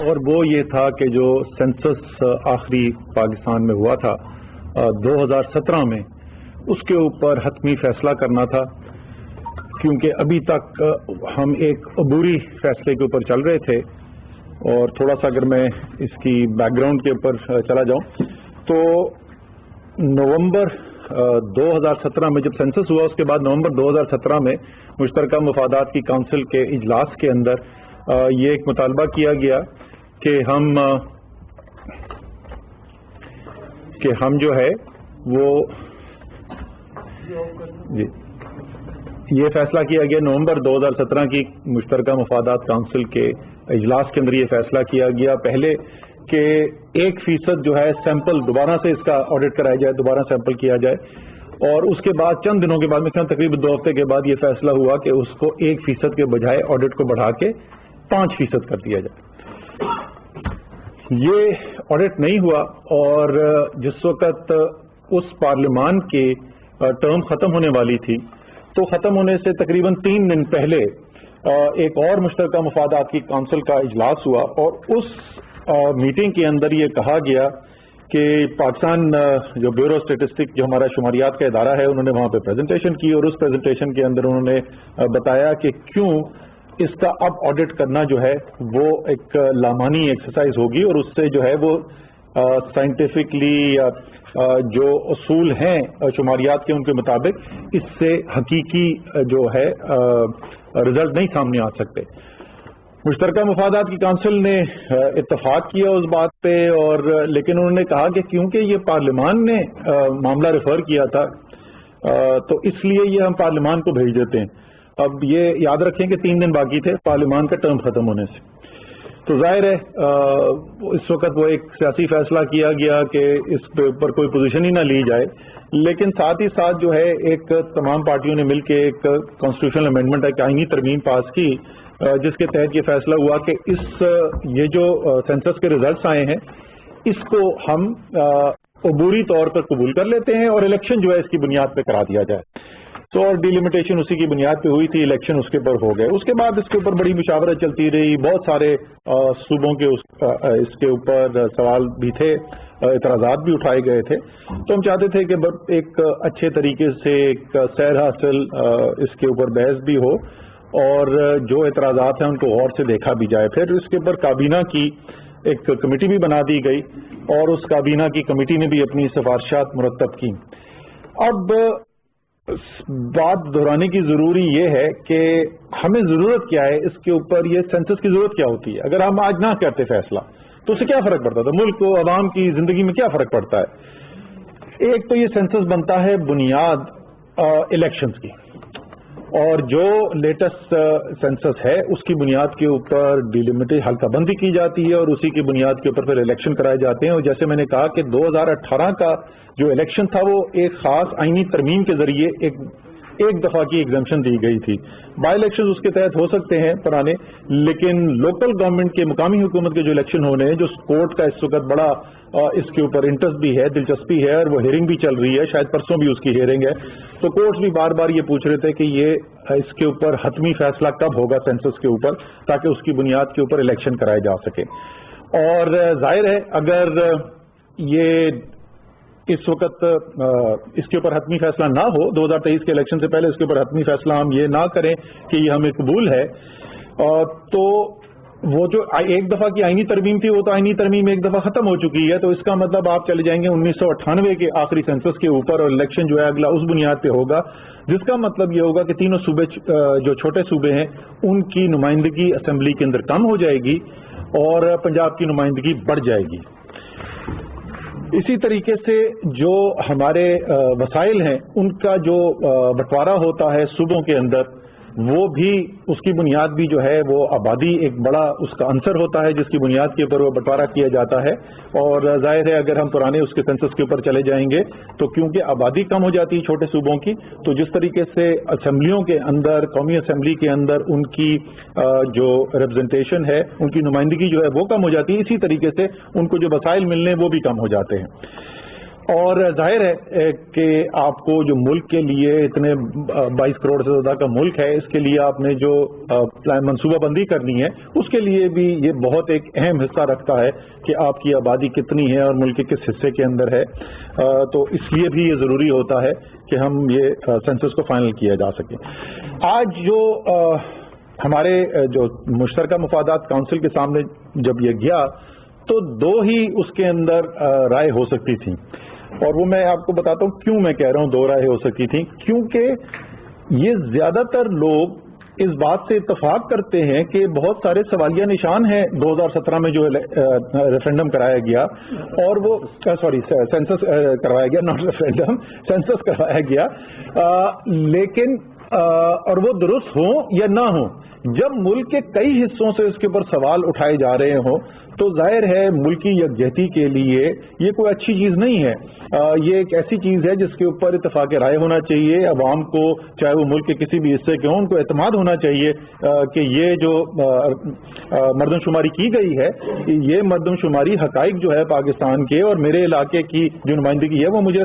اور وہ یہ تھا کہ جو سینسس آخری پاکستان میں ہوا تھا 2017 میں، اس کے اوپر حتمی فیصلہ کرنا تھا، کیونکہ ابھی تک ہم ایک عبوری فیصلے کے اوپر چل رہے تھے. اور تھوڑا سا اگر میں اس کی بیک گراؤنڈ کے اوپر چلا جاؤں تو نومبر 2017 میں جب سینسس ہوا، اس کے بعد نومبر 2017 میں مشترکہ مفادات کی کونسل کے اجلاس کے اندر یہ ایک مطالبہ کیا گیا کہ ہم جو ہے وہ جی یہ فیصلہ کیا گیا نومبر 2017 کی مشترکہ مفادات کونسل کے اجلاس کے اندر یہ فیصلہ کیا گیا پہلے کہ 1% جو ہے سیمپل دوبارہ سے اس کا آڈٹ کرایا جائے، دوبارہ سیمپل کیا جائے. اور اس کے بعد چند دنوں کے بعد میں تقریباً 2 ہفتے کے بعد یہ فیصلہ ہوا کہ اس کو 1% کے بجائے آڈٹ کو بڑھا کے 5% کر دیا جائے. یہ آڈٹ نہیں ہوا، اور جس وقت اس پارلیمان کی ٹرم ختم ہونے والی تھی تو ختم ہونے سے تقریباً 3 دن پہلے ایک اور مشترکہ مفادات کی کونسل کا اجلاس ہوا، اور اس میٹنگ کے اندر یہ کہا گیا کہ پاکستان جو بیورو اسٹیٹسٹک جو ہمارا شماریات کا ادارہ ہے، انہوں نے وہاں پہ پریزنٹیشن کی، اور اس پریزنٹیشن کے اندر انہوں نے بتایا کہ کیوں اس کا اب آڈٹ کرنا جو ہے وہ ایک لامانی ایکسرسائز ہوگی، اور اس سے جو ہے وہ سائنٹیفکلی جو اصول ہیں شماریات کے ان کے مطابق اس سے حقیقی جو ہے رزلٹ نہیں سامنے آ سکتے. مشترکہ مفادات کی کونسل نے اتفاق کیا اس بات پہ، اور لیکن انہوں نے کہا کہ کیونکہ یہ پارلیمان نے معاملہ ریفر کیا تھا تو اس لیے یہ ہم پارلیمان کو بھیج دیتے ہیں. اب یہ یاد رکھیں کہ 3 دن باقی تھے پارلیمان کا ٹرم ختم ہونے سے، تو ظاہر ہے اس وقت وہ ایک سیاسی فیصلہ کیا گیا کہ اس پہ اوپر کوئی پوزیشن ہی نہ لی جائے، لیکن ساتھ ہی ساتھ جو ہے ایک تمام پارٹیوں نے مل کے ایک کانسٹیٹیوشنل امینڈمنٹ ایک آئینی ترمیم پاس کی، جس کے تحت یہ فیصلہ ہوا کہ یہ جو سینسس کے ریزلٹس آئے ہیں اس کو ہم عبوری طور پر قبول کر لیتے ہیں، اور الیکشن جو ہے اس کی بنیاد پہ کرا دیا جائے. تو اور ڈیلیمیٹیشن اسی کی بنیاد پہ ہوئی تھی، الیکشن اس کے اوپر ہو گئے. اس کے بعد اس کے اوپر بڑی مشاورت چلتی رہی، بہت سارے صوبوں کے اس کے اوپر سوال بھی تھے، اعتراضات بھی اٹھائے گئے تھے. تو ہم چاہتے تھے کہ ایک اچھے طریقے سے ایک سیر حاصل اس کے اوپر بحث بھی ہو، اور جو اعتراضات ہیں ان کو غور سے دیکھا بھی جائے. پھر اس کے اوپر کابینہ کی ایک کمیٹی بھی بنا دی گئی، اور اس کابینہ کی کمیٹی نے بھی اپنی سفارشات مرتب کی. اب بات دہرانے کی ضروری یہ ہے کہ ہمیں ضرورت کیا ہے اس کے اوپر، یہ سینسس کی ضرورت کیا ہوتی ہے. اگر ہم آج نہ کرتے فیصلہ تو اس سے کیا فرق پڑتا تھا، ملک کو عوام کی زندگی میں کیا فرق پڑتا ہے. ایک تو یہ سینسس بنتا ہے بنیاد الیکشنز کی، اور جو لیٹسٹ سینسس ہے اس کی بنیاد کے اوپر ڈیلیمیٹیشن حلقہ بندی کی جاتی ہے، اور اسی کی بنیاد کے اوپر پھر الیکشن کرائے جاتے ہیں. اور جیسے میں نے کہا کہ 2018 کا جو الیکشن تھا وہ ایک خاص آئینی ترمیم کے ذریعے ایک دفعہ کی ایگزمپشن دی گئی تھی. بائی الیکشن اس کے تحت ہو سکتے ہیں پرانے، لیکن لوکل گورنمنٹ کے مقامی حکومت کے جو الیکشن ہونے ہیں، جو کورٹ کا اس وقت بڑا اس کے اوپر انٹرسٹ بھی ہے، دلچسپی ہے، اور وہ ہیئرنگ بھی چل رہی ہے، شاید پرسوں بھی اس کی ہیئرنگ ہے. تو کورٹس بھی بار بار یہ پوچھ رہے تھے کہ یہ اس کے اوپر حتمی فیصلہ کب ہوگا سینسس کے اوپر، تاکہ اس کی بنیاد کے اوپر الیکشن کرائے جا سکے. اور ظاہر ہے اگر یہ اس وقت اس کے اوپر حتمی فیصلہ نہ ہو، 2023 کے الیکشن سے پہلے اس کے اوپر حتمی فیصلہ ہم یہ نہ کریں کہ یہ ہمیں قبول ہے، تو وہ جو ایک دفعہ کی آئینی ترمیم تھی وہ تو آئینی ترمیم ایک دفعہ ختم ہو چکی ہے. تو اس کا مطلب آپ چلے جائیں گے 1998 کے آخری سینسس کے اوپر، اور الیکشن جو ہے اگلا اس بنیاد پہ ہوگا، جس کا مطلب یہ ہوگا کہ تینوں صوبے جو چھوٹے صوبے ہیں ان کی نمائندگی اسمبلی کے اندر کم ہو جائے گی، اور پنجاب کی نمائندگی بڑھ جائے گی. اسی طریقے سے جو ہمارے وسائل ہیں ان کا جو بٹوارا ہوتا ہے صوبوں کے اندر، وہ بھی اس کی بنیاد بھی جو ہے وہ آبادی ایک بڑا اس کا عنصر ہوتا ہے جس کی بنیاد کے اوپر وہ بٹوارا کیا جاتا ہے. اور ظاہر ہے اگر ہم پرانے اس کے سینسس کے اوپر چلے جائیں گے تو کیونکہ آبادی کم ہو جاتی ہے چھوٹے صوبوں کی، تو جس طریقے سے اسمبلیوں کے اندر، قومی اسمبلی کے اندر ان کی جو ریپرزنٹیشن ہے، ان کی نمائندگی جو ہے وہ کم ہو جاتی ہے، اسی طریقے سے ان کو جو وسائل ملنے وہ بھی کم ہو جاتے ہیں. اور ظاہر ہے کہ آپ کو جو ملک کے لیے اتنے 22 کروڑ سے زیادہ کا ملک ہے، اس کے لیے آپ نے جو منصوبہ بندی کرنی ہے، اس کے لیے بھی یہ بہت ایک اہم حصہ رکھتا ہے کہ آپ کی آبادی کتنی ہے اور ملک کے کس حصے کے اندر ہے. تو اس لیے بھی یہ ضروری ہوتا ہے کہ ہم یہ سینسس کو فائنل کیا جا سکے. آج جو ہمارے جو مشترکہ مفادات کونسل کے سامنے جب یہ گیا تو دو ہی اس کے اندر رائے ہو سکتی تھی، اور وہ میں آپ کو بتاتا ہوں کیوں میں کہہ رہا ہوں دو رائے ہو سکتی تھی. کیونکہ یہ زیادہ تر لوگ اس بات سے اتفاق کرتے ہیں کہ بہت سارے سوالیہ نشان ہیں 2017 میں جو ریفرینڈم کرایا گیا، اور وہ سینسس کروایا گیا، ناٹ ریفرینڈم، سینسس کروایا گیا، لیکن اور وہ درست ہوں یا نہ ہوں، جب ملک کے کئی حصوں سے اس کے اوپر سوال اٹھائے جا رہے ہوں تو ظاہر ہے ملکی یکجہتی کے لیے یہ کوئی اچھی چیز نہیں ہے. یہ ایک ایسی چیز ہے جس کے اوپر اتفاق رائے ہونا چاہیے. عوام کو، چاہے وہ ملک کے کسی بھی حصے کے ہوں، ان کو اعتماد ہونا چاہیے کہ یہ جو مردم شماری کی گئی ہے، یہ مردم شماری حقائق جو ہے پاکستان کے اور میرے علاقے کی جو نمائندگی ہے وہ مجھے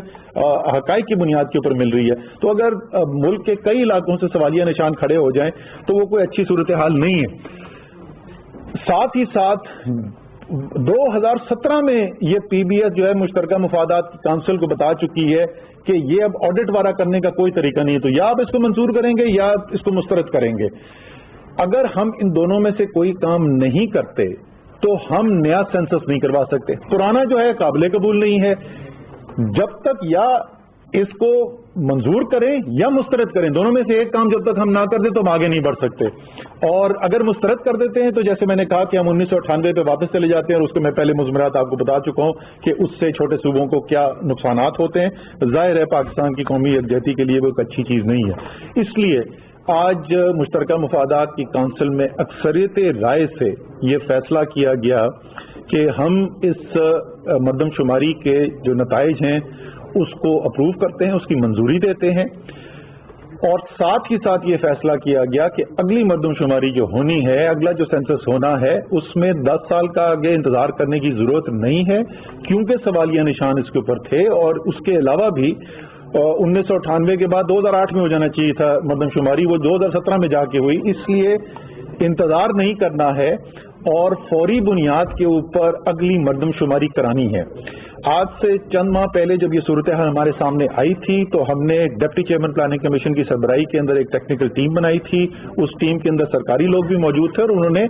حقائق کی بنیاد کے اوپر مل رہی ہے. تو اگر ملک کے کئی علاقوں سے سوالیہ نشان کھڑے ہو جائیں تو وہ کوئی اچھی صورتحال نہیں ہے. ساتھ ہی ساتھ 2017 میں یہ پی بی ایس جو ہے مشترکہ مفادات کونسل کو بتا چکی ہے کہ یہ اب آڈٹ وارا کرنے کا کوئی طریقہ نہیں ہے، تو یا آپ اس کو منظور کریں گے یا اس کو مسترد کریں گے. اگر ہم ان دونوں میں سے کوئی کام نہیں کرتے تو ہم نیا سینسس نہیں کروا سکتے. پرانا جو ہے قابل قبول نہیں ہے. جب تک یا اس کو منظور کریں یا مسترد کریں، دونوں میں سے ایک کام جب تک ہم نہ کر دیں تو ہم آگے نہیں بڑھ سکتے. اور اگر مسترد کر دیتے ہیں تو جیسے میں نے کہا کہ ہم 1998 پہ واپس چلے جاتے ہیں، اور اس کو میں پہلے مضمرات آپ کو بتا چکا ہوں کہ اس سے چھوٹے صوبوں کو کیا نقصانات ہوتے ہیں. ظاہر ہے پاکستان کی قومی یکجہتی کے لیے وہ ایک اچھی چیز نہیں ہے. اس لیے آج مشترکہ مفادات کی کونسل میں اکثریت رائے سے یہ فیصلہ کیا گیا کہ ہم اس مردم شماری کے جو نتائج ہیں اس کو اپروو کرتے ہیں، اس کی منظوری دیتے ہیں. اور ساتھ ہی ساتھ یہ فیصلہ کیا گیا کہ اگلی مردم شماری جو ہونی ہے، اگلا جو سینسس ہونا ہے، اس میں 10 سال کا آگے انتظار کرنے کی ضرورت نہیں ہے، کیونکہ سوالیہ نشان اس کے اوپر تھے. اور اس کے علاوہ بھی 1998 کے بعد 2008 میں ہو جانا چاہیے تھا مردم شماری، وہ 2017 میں جا کے ہوئی. اس لیے انتظار نہیں کرنا ہے اور فوری بنیاد کے اوپر اگلی مردم شماری کرانی ہے. آج سے چند ماہ پہلے جب یہ صورتحال ہمارے سامنے آئی تھی تو ہم نے ڈپٹی چیئرمین پلاننگ کمیشن کی سربراہی کے اندر ایک ٹیکنیکل ٹیم بنائی تھی. اس ٹیم کے اندر سرکاری لوگ بھی موجود تھے، اور انہوں نے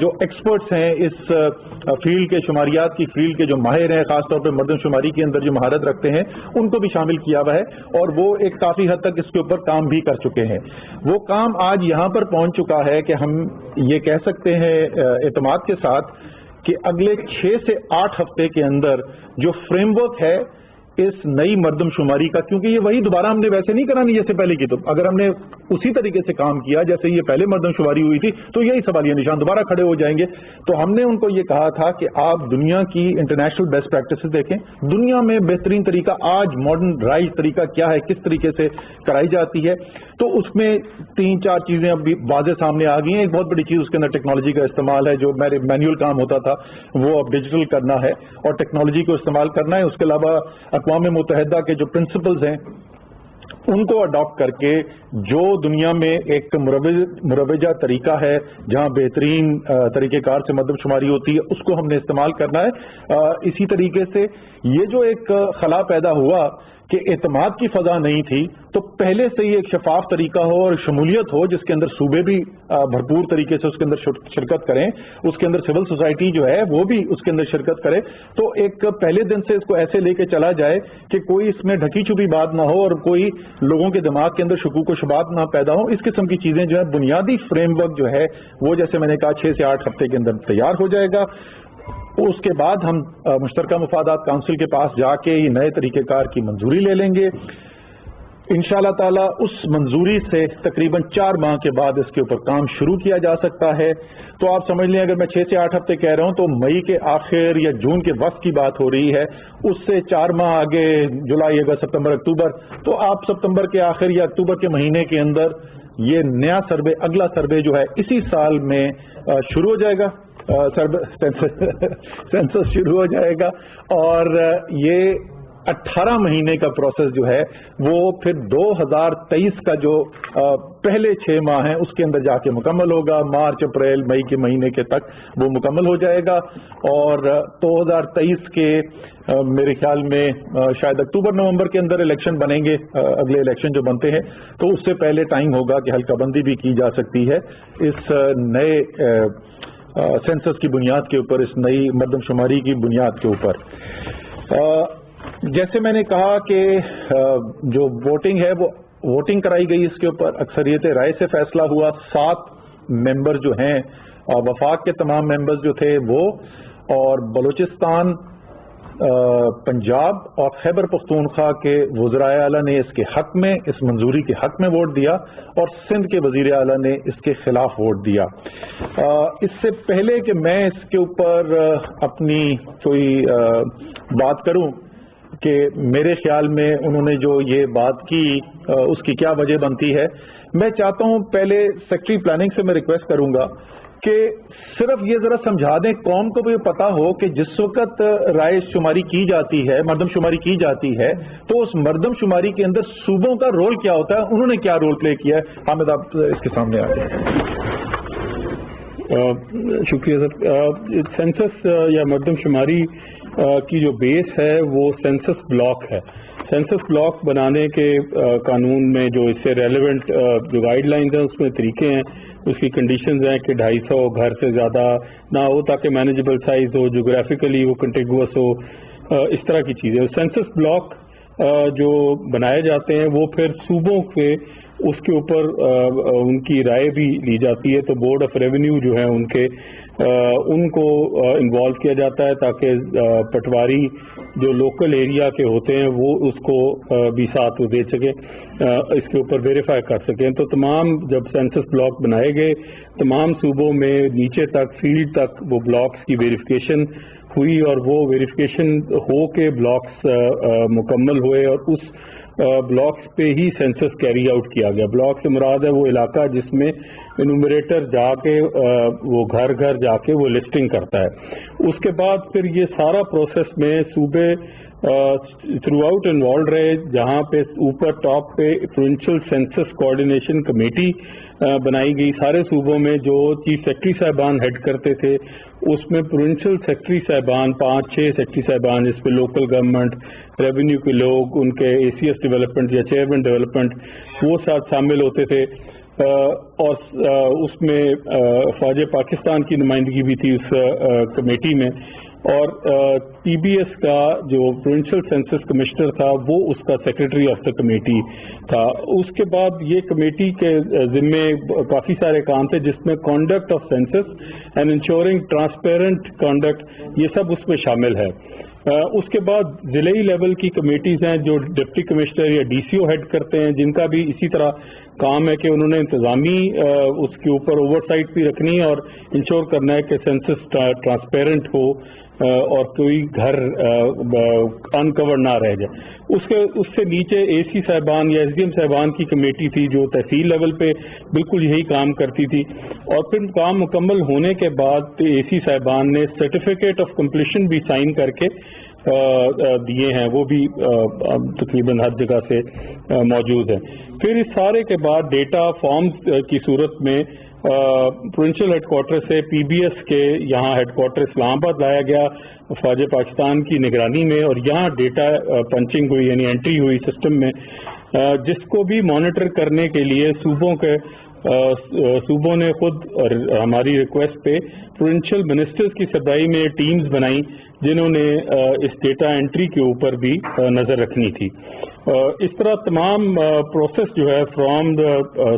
جو ایکسپرٹس ہیں اس فیلڈ کے، شماریات کی فیلڈ کے جو ماہر ہیں، خاص طور پہ مردم شماری کے اندر جو مہارت رکھتے ہیں، ان کو بھی شامل کیا ہوا ہے، اور وہ ایک کافی حد تک اس کے اوپر کام بھی کر چکے ہیں. وہ کام آج یہاں پر پہنچ چکا ہے کہ ہم یہ کہہ سکتے ہیں اعتماد کے ساتھ کہ اگلے 6 سے 8 ہفتے کے اندر جو فریم ورک ہے اس نئی مردم شماری کا، کیونکہ یہ وہی دوبارہ ہم نے ویسے نہیں کرانی جیسے پہلے کی، تو اگر ہم نے اسی طریقے سے کام کیا جیسے یہ پہلے مردم شماری ہوئی تھی تو یہی سوالیہ نشان دوبارہ کھڑے ہو جائیں گے. تو ہم نے ان کو یہ کہا تھا کہ آپ دنیا کی انٹرنیشنل بیسٹ پریکٹسز دیکھیں، دنیا میں بہترین طریقہ آج ماڈرن رائج طریقہ کیا ہے، کس طریقے سے کرائی جاتی ہے. تو اس میں 3-4 چیزیں اب واضح سامنے آ گئی ہیں. ایک بہت بڑی چیز اس کے اندر ٹیکنالوجی کا استعمال ہے، جو میرے مینول کام ہوتا تھا وہ اب ڈیجیٹل کرنا ہے اور ٹیکنالوجی کو استعمال کرنا ہے. اس کے علاوہ اقوام متحدہ کے جو پرنسپلز ہیں ان کو اڈاپٹ کر کے جو دنیا میں ایک مروجہ طریقہ ہے جہاں بہترین طریقہ کار سے مردم شماری ہوتی ہے، اس کو ہم نے استعمال کرنا ہے. اسی طریقے سے یہ جو ایک خلا پیدا ہوا کہ اعتماد کی فضا نہیں تھی، تو پہلے سے ہی ایک شفاف طریقہ ہو اور شمولیت ہو جس کے اندر صوبے بھی بھرپور طریقے سے اس کے اندر شرکت کریں، اس کے اندر سول سوسائٹی جو ہے وہ بھی اس کے اندر شرکت کرے. تو ایک پہلے دن سے اس کو ایسے لے کے چلا جائے کہ کوئی اس میں ڈھکی چھپی بات نہ ہو اور کوئی لوگوں کے دماغ کے اندر شکوک و شبہات نہ پیدا ہو. اس قسم کی چیزیں جو ہے بنیادی فریم ورک جو ہے وہ جیسے میں نے کہا 6 سے 8 ہفتے کے اندر تیار ہو جائے گا. اس کے بعد ہم مشترکہ مفادات کونسل کے پاس جا کے یہ نئے طریقہ کار کی منظوری لے لیں گے. انشاءاللہ تعالی اس منظوری سے تقریباً 4 ماہ کے بعد اس کے اوپر کام شروع کیا جا سکتا ہے. تو آپ سمجھ لیں اگر میں 6 سے 8 ہفتے کہہ رہا ہوں تو مئی کے آخر یا جون کے وقت کی بات ہو رہی ہے. اس سے 4 ماہ آگے جولائی، اگست، ستمبر، اکتوبر، تو آپ ستمبر کے آخر یا اکتوبر کے مہینے کے اندر یہ نیا سروے، اگلا سروے جو ہے اسی سال میں شروع ہو جائے گا، سینسس شروع ہو جائے گا. اور یہ 18 مہینے کا پروسیس جو ہے وہ پھر 2023 کا جو پہلے 6 ماہ ہیں اس کے اندر جا کے مکمل ہوگا. مارچ اپریل مئی کے مہینے کے تک وہ مکمل ہو جائے گا, اور 2023 کے میرے خیال میں شاید اکتوبر نومبر کے اندر الیکشن بنیں گے. اگلے الیکشن جو بنتے ہیں تو اس سے پہلے ٹائم ہوگا کہ حلقہ بندی بھی کی جا سکتی ہے اس نئے سینسس کی بنیاد کے اوپر, اس نئی مردم شماری کی بنیاد کے اوپر. جیسے میں نے کہا کہ جو ووٹنگ ہے وہ ووٹنگ کرائی گئی, اس کے اوپر اکثریت رائے سے فیصلہ ہوا. 7 ممبر جو ہیں وفاق کے تمام ممبرز جو تھے وہ, اور بلوچستان, پنجاب اور خیبر پختونخوا کے وزرائے اعلیٰ نے اس کے حق میں, اس منظوری کے حق میں ووٹ دیا, اور سندھ کے وزیر اعلیٰ نے اس کے خلاف ووٹ دیا. اس سے پہلے کہ میں اس کے اوپر اپنی کوئی بات کروں کہ میرے خیال میں انہوں نے جو یہ بات کی اس کی کیا وجہ بنتی ہے, میں چاہتا ہوں پہلے سیکٹری پلاننگ سے میں ریکویسٹ کروں گا کہ صرف یہ ذرا سمجھا دیں قوم کو بھی پتا ہو کہ جس وقت رائے شماری کی جاتی ہے, مردم شماری کی جاتی ہے, تو اس مردم شماری کے اندر صوبوں کا رول کیا ہوتا ہے, انہوں نے کیا رول پلے کیا ہے. حامد آپ اس کے سامنے آ جائیں. شکریہ سر. سینسس یا مردم شماری کی جو بیس ہے وہ سینسس بلاک ہے. سینسس بلاک بنانے کے قانون میں جو اس سے ریلیونٹ جو گائیڈ لائنز ہیں اس میں طریقے ہیں, اس کی کنڈیشنز ہیں کہ 250 گھر سے زیادہ نہ ہو تاکہ مینیجبل سائز ہو, جغرافیکلی وہ کنٹیگوس ہو, اس طرح کی چیزیں. سینسس بلاک جو بنائے جاتے ہیں وہ پھر صوبوں کے اس کے اوپر ان کی رائے بھی لی جاتی ہے. تو بورڈ آف ریونیو جو ہے ان کو انوالو کیا جاتا ہے تاکہ پٹواری جو لوکل ایریا کے ہوتے ہیں وہ اس کو بھی ساتھ دے سکیں, اس کے اوپر ویریفائی کر سکیں. تو تمام جب سینسس بلاک بنائے گئے تمام صوبوں میں نیچے تک فیلڈ تک وہ بلاکس کی ویریفیکیشن ہوئی, اور وہ ویریفیکیشن ہو کے بلاکس مکمل ہوئے, اور اس بلاکس پہ ہی سینسس کیری آؤٹ کیا گیا. بلاک سے مراد ہے وہ علاقہ جس میں انومریٹر جا کے وہ گھر گھر جا کے وہ لسٹنگ کرتا ہے. اس کے بعد پھر یہ سارا پروسیس میں صوبے تھرو آؤٹ انوالوڈ رہے, جہاں پہ اوپر ٹاپ پہ پروونشل سینسس کوآرڈینیشن کمیٹی بنائی گئی. سارے صوبوں میں جو چیف سیکرٹری صاحبان ہیڈ کرتے تھے اس میں پروونشل سیکرٹری صاحبان 5-6 سیکرٹری صاحبان, جس پہ لوکل گورنمنٹ, ریونیو کے لوگ, ان کے اے سی ایس ڈیولپمنٹ یا چیئرمین ڈیولپمنٹ وہ ساتھ شامل ہوتے تھے. اور اس میں فوج پاکستان کی نمائندگی بھی تھی اس کمیٹی میں, اور پی بی ایس کا جو پروونشل سینسس کمشنر تھا وہ اس کا سیکرٹری آف دا کمیٹی تھا. اس کے بعد یہ کمیٹی کے ذمے کافی سارے کام تھے جس میں conduct of census and ensuring transparent conduct یہ سب اس میں شامل ہے. اس کے بعد ضلعی لیول کی کمیٹیز ہیں جو ڈپٹی کمشنر یا ڈی سی او ہیڈ کرتے ہیں, جن کا بھی اسی طرح کام ہے کہ انہوں نے انتظامی اس کے اوپر اوور سائٹ بھی رکھنی ہے اور انشور کرنا ہے کہ سینسس ٹرانسپیرنٹ ہو اور کوئی گھر انکور نہ رہ جائے. اس سے نیچے اے سی صاحبان یا ایس ڈی ایم صاحبان کی کمیٹی تھی جو تحصیل لیول پہ بالکل یہی کام کرتی تھی, اور پھر کام مکمل ہونے کے بعد اے سی صاحبان نے سرٹیفکیٹ آف کمپلیشن بھی سائن کر کے دیے ہیں, وہ بھی تقریباً ہر جگہ سے موجود ہیں. پھر اس سارے کے بعد ڈیٹا فارمز کی صورت میں پروونشل ہیڈ کوارٹر سے پی بی ایس کے یہاں ہیڈ کوارٹر اسلام آباد لایا گیا فوج پاکستان کی نگرانی میں, اور یہاں ڈیٹا پنچنگ ہوئی یعنی انٹری ہوئی سسٹم میں, جس کو بھی مانیٹر کرنے کے لیے صوبوں نے خود ہماری ریکویسٹ پہ پروونشل منسٹرز کی سربراہی میں ٹیمز بنائی جنہوں نے اس ڈیٹا انٹری کے اوپر بھی نظر رکھنی تھی. اس طرح تمام پروسیس جو ہے from the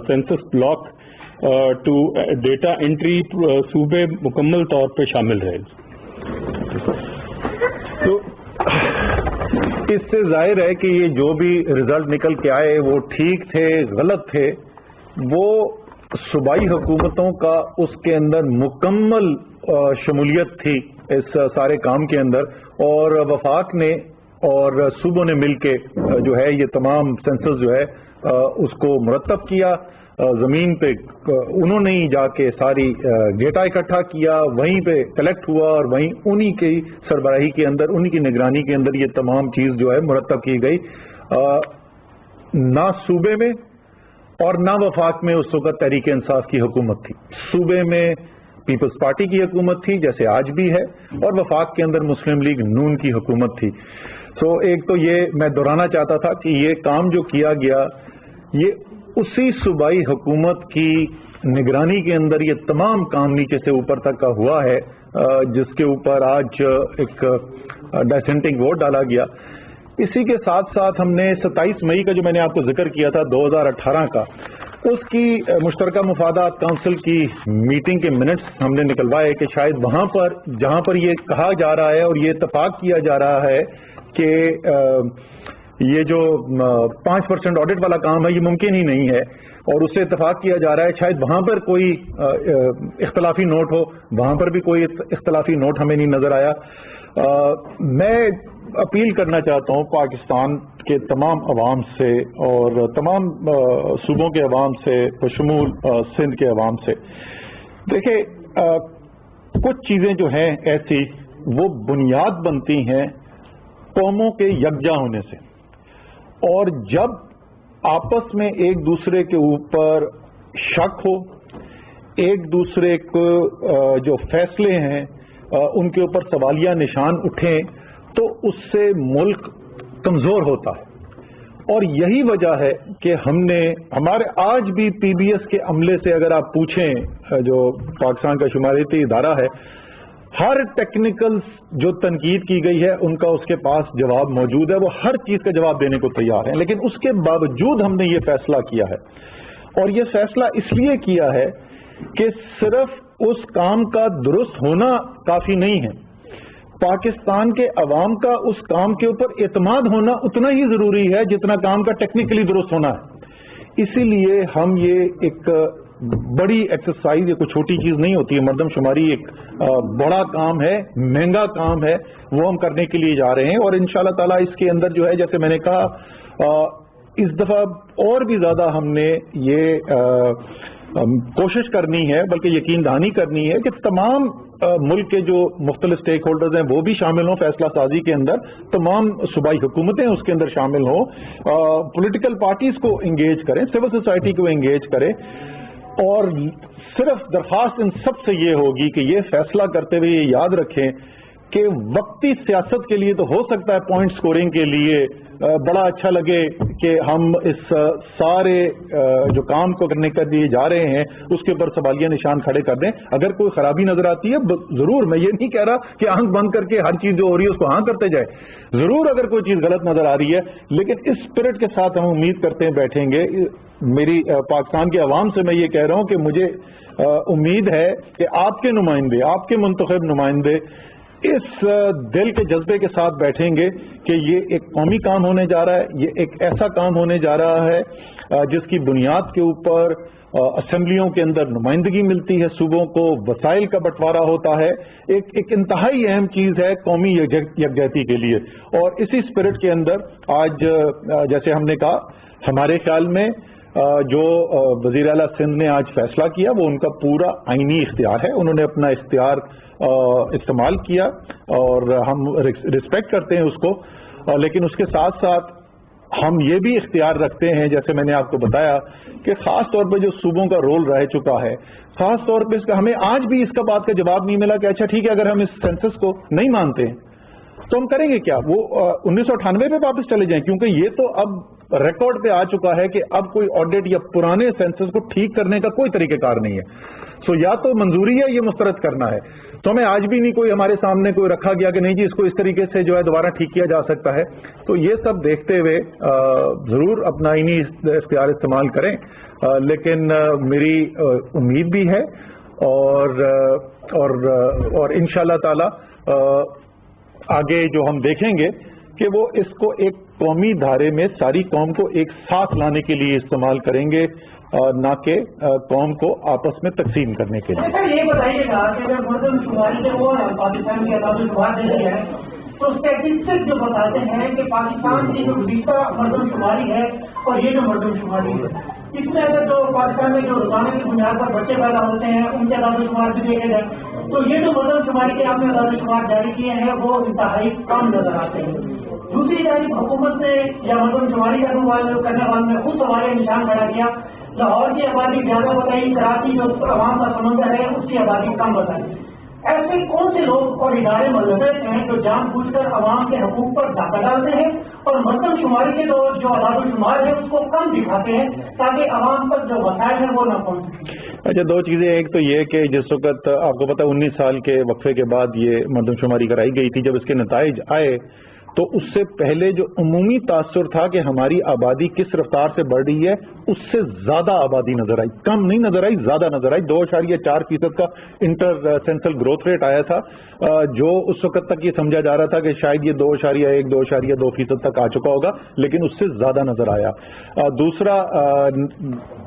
census block to data entry صوبے مکمل طور پہ شامل رہے. تو اس سے ظاہر ہے کہ یہ جو بھی رزلٹ نکل کے آئے وہ ٹھیک تھے غلط تھے, وہ صوبائی حکومتوں کا اس کے اندر مکمل شمولیت تھی اس سارے کام کے اندر, اور وفاق نے اور صوبوں نے مل کے جو ہے یہ تمام سینسس جو ہے اس کو مرتب کیا. زمین پہ انہوں نے ہی جا کے ساری ڈیٹا اکٹھا کیا، وہیں پہ کلیکٹ ہوا اور وہیں انہی کی سربراہی کے اندر، انہی کی نگرانی کے اندر یہ تمام چیز جو ہے مرتب کی گئی. نہ صوبے میں اور نہ وفاق میں اس وقت تحریک انصاف کی حکومت تھی. صوبے میں پیپلز پارٹی کی حکومت تھی جیسے آج بھی ہے، اور وفاق کے اندر مسلم لیگ نون کی حکومت تھی. سو ایک تو یہ میں دہرانا چاہتا تھا کہ یہ کام جو کیا گیا یہ اسی صوبائی حکومت کی نگرانی کے اندر یہ تمام کام نیچے سے اوپر تک کا ہوا ہے، جس کے اوپر آج ایک ڈسینٹنگ ووٹ ڈالا گیا. اسی کے ساتھ ساتھ ہم نے 27 مئی کا جو میں نے آپ کو ذکر کیا تھا 2018 کا، اس کی مشترکہ مفادات کونسل کی میٹنگ کے منٹس ہم نے نکلوائے کہ شاید وہاں پر جہاں پر یہ کہا جا رہا ہے اور یہ اتفاق کیا جا رہا ہے کہ یہ جو 5% آڈٹ والا کام ہے یہ ممکن ہی نہیں ہے، اور اس سے اتفاق کیا جا رہا ہے شاید وہاں پر کوئی اختلافی نوٹ ہو، وہاں پر بھی کوئی اختلافی نوٹ ہمیں نہیں نظر آیا. میں اپیل کرنا چاہتا ہوں پاکستان کے تمام عوام سے اور تمام صوبوں کے عوام سے بشمول سندھ کے عوام سے، دیکھیں کچھ چیزیں جو ہیں ایسی وہ بنیاد بنتی ہیں قوموں کے یکجا ہونے سے، اور جب آپس میں ایک دوسرے کے اوپر شک ہو، ایک دوسرے کو جو فیصلے ہیں ان کے اوپر سوالیہ نشان اٹھیں تو اس سے ملک کمزور ہوتا ہے. اور یہی وجہ ہے کہ ہم نے ہمارے آج بھی پی بی ایس کے عملے سے اگر آپ پوچھیں، جو پاکستان کا شماریاتی ادارہ ہے، ہر ٹیکنیکل جو تنقید کی گئی ہے ان کا اس کے پاس جواب موجود ہے، وہ ہر چیز کا جواب دینے کو تیار ہیں. لیکن اس کے باوجود ہم نے یہ فیصلہ کیا ہے، اور یہ فیصلہ اس لیے کیا ہے کہ صرف اس کام کا درست ہونا کافی نہیں ہے، پاکستان کے عوام کا اس کام کے اوپر اعتماد ہونا اتنا ہی ضروری ہے جتنا کام کا ٹیکنیکلی درست ہونا ہے. اسی لیے ہم یہ ایک بڑی ایکسرسائز، یہ کوئی چھوٹی چیز نہیں ہوتی ہے، مردم شماری ایک بڑا کام ہے، مہنگا کام ہے، وہ ہم کرنے کے لیے جا رہے ہیں. اور انشاءاللہ تعالیٰ اس کے اندر جو ہے جیسے میں نے کہا اس دفعہ اور بھی زیادہ ہم نے یہ کوشش کرنی ہے، بلکہ یقین دہانی کرنی ہے کہ تمام ملک کے جو مختلف سٹیک ہولڈرز ہیں وہ بھی شامل ہوں فیصلہ سازی کے اندر، تمام صوبائی حکومتیں اس کے اندر شامل ہوں، پولیٹیکل پارٹیز کو انگیج کریں، سول سوسائٹی کو انگیج کریں. اور صرف درخواست ان سب سے یہ ہوگی کہ یہ فیصلہ کرتے ہوئے یہ یاد رکھیں کہ وقتی سیاست کے لیے تو ہو سکتا ہے پوائنٹ سکورنگ کے لیے بڑا اچھا لگے کہ ہم اس سارے جو کام کو کرنے کے لیے جا رہے ہیں اس کے اوپر سوالیہ نشان کھڑے کر دیں. اگر کوئی خرابی نظر آتی ہے ضرور، میں یہ نہیں کہہ رہا کہ آنکھ بند کر کے ہر چیز جو ہو رہی ہے اس کو ہاں کرتے جائے، ضرور اگر کوئی چیز غلط نظر آ رہی ہے، لیکن اس اسپرٹ کے ساتھ ہم امید کرتے ہیں بیٹھیں گے. میری پاکستان کے عوام سے میں یہ کہہ رہا ہوں کہ مجھے امید ہے کہ آپ کے نمائندے، آپ کے منتخب نمائندے اس دل کے جذبے کے ساتھ بیٹھیں گے کہ یہ ایک قومی کام ہونے جا رہا ہے، یہ ایک ایسا کام ہونے جا رہا ہے جس کی بنیاد کے اوپر اسمبلیوں کے اندر نمائندگی ملتی ہے، صوبوں کو وسائل کا بٹوارا ہوتا ہے، ایک انتہائی اہم چیز ہے قومی یکجہتی کے لیے. اور اسی اسپرٹ کے اندر آج جیسے ہم نے کہا، ہمارے خیال میں جو وزیر اعلیٰ سندھ نے آج فیصلہ کیا وہ ان کا پورا آئینی اختیار ہے، انہوں نے اپنا اختیار استعمال کیا اور ہم رسپیکٹ کرتے ہیں اس کو. لیکن اس کے ساتھ ساتھ ہم یہ بھی اختیار رکھتے ہیں، جیسے میں نے آپ کو بتایا کہ خاص طور پہ جو صوبوں کا رول رہ چکا ہے، خاص طور پہ اس کا ہمیں آج بھی اس کا بات کا جواب نہیں ملا کہ اچھا ٹھیک ہے اگر ہم اس سینسس کو نہیں مانتے ہیں تو ہم کریں گے کیا؟ وہ 1998 پہ واپس چلے جائیں، کیونکہ یہ تو اب ریکارڈ پہ آ چکا ہے کہ اب کوئی آڈٹ یا پرانے سینسس کو ٹھیک کرنے کا کوئی طریقہ کار نہیں ہے. سو یا تو منظوری ہے، یہ مسترد کرنا ہے. تو ہمیں آج بھی نہیں کوئی ہمارے سامنے کوئی رکھا گیا کہ نہیں جی اس کو اس طریقے سے جو ہے دوبارہ ٹھیک کیا جا سکتا ہے. تو یہ سب دیکھتے ہوئے ضرور اپنا آئینی اختیار استعمال کریں، لیکن میری امید بھی ہے اور انشاءاللہ تعالی آگے جو ہم دیکھیں گے کہ وہ اس کو ایک قومی دھارے میں ساری قوم کو ایک ساتھ لانے کے لیے استعمال کریں گے، نہ کہ قوم کو آپس میں تقسیم کرنے کے لیے. یہ بتائیے گا کہ اگر مردم شماری سے وہ پاکستان کی عدالت شمار دے رہی ہے تو اسٹیٹسٹکس جو بتاتے ہیں کہ پاکستان کی جو گزشتہ مردم شماری ہے اور یہ جو مردم شماری ہے اس میں اگر جو پاکستان میں جو روزانہ کی بنیاد پر بچے پیدا ہوتے ہیں ان کے اعداد و شمار بھی دیکھے جائیں تو یہ جو مردم شماری کے آپ نے اعداد و شمار جاری کیے ہیں وہ انتہائی کم نظر آتے ہیں. دوسری جانب حکومت نے یا مردم شماری کرنے والوں نے خود سوال نشان کھڑا کیا لاہور کی آبادی زیادہ بتائی, کراچی جو عوام کا سمندر ہے اس کی آبادی کم بتائی. ایسے کون سے لوگ اور ادارے ملوث ہیں جو جان بوجھ کر عوام کے حقوق پر ڈاکہ ڈالتے ہیں اور مردم شماری کے جو اعداد و شمار ہے اس کو کم دکھاتے ہیں تاکہ عوام پر جو وسائل ہیں وہ نہ پہنچیں؟ اچھا, دو چیزیں. ایک تو یہ کہ جس وقت آپ کو پتا 19 سال کے وقفے کے بعد یہ مردم شماری کرائی گئی تھی, جب اس کے نتائج آئے تو اس سے پہلے جو عمومی تاثر تھا کہ ہماری آبادی کس رفتار سے بڑھ رہی ہے, اس سے زیادہ آبادی نظر آئی, کم نہیں نظر آئی, زیادہ نظر آئی. 2.4% کا انٹر سینسل گروتھ ریٹ آیا تھا, جو اس وقت تک یہ سمجھا جا رہا تھا کہ شاید یہ 2.1 2.2% تک آ چکا ہوگا, لیکن اس سے زیادہ نظر آیا. دوسرا,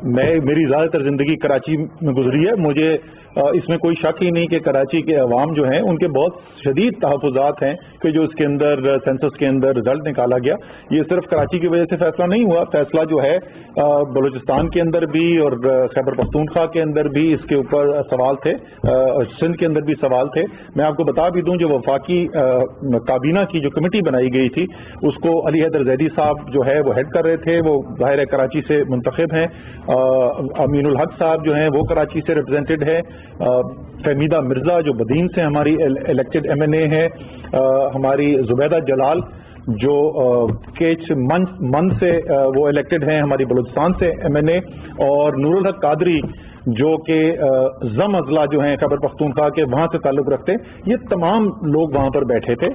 میری زیادہ تر زندگی کراچی میں گزری ہے, مجھے اس میں کوئی شک ہی نہیں کہ کراچی کے عوام جو ہیں ان کے بہت شدید تحفظات ہیں کہ جو اس کے اندر سینسس کے اندر رزلٹ نکالا گیا. یہ صرف کراچی کی وجہ سے فیصلہ نہیں ہوا, فیصلہ جو ہے بلوچستان کے اندر بھی اور خیبر پختونخوا کے اندر بھی اس کے اوپر سوال تھے, سندھ کے اندر بھی سوال تھے. میں آپ کو بتا بھی دوں, جو وفاقی کابینہ کی جو کمیٹی بنائی گئی تھی اس کو علی حیدر زیدی صاحب جو ہے وہ ہیڈ کر رہے تھے, وہ ظاہر ہے کراچی سے منتخب ہیں. امین الحق صاحب جو ہیں وہ کراچی سے ریپرزینٹڈ ہے. فہمیدہ مرزا جو بدین سے ہماری الیکٹڈ ایم این اے ہے, ہماری زبیدہ جلال جو کیچ من سے وہ الیکٹڈ ہیں ہماری بلوچستان سے ایم این اے, اور نور الحق قادری جو کہ زم اضلاع جو ہیں خیبر پختونخوا کے وہاں سے تعلق رکھتے ہیں. یہ تمام لوگ وہاں پر بیٹھے تھے.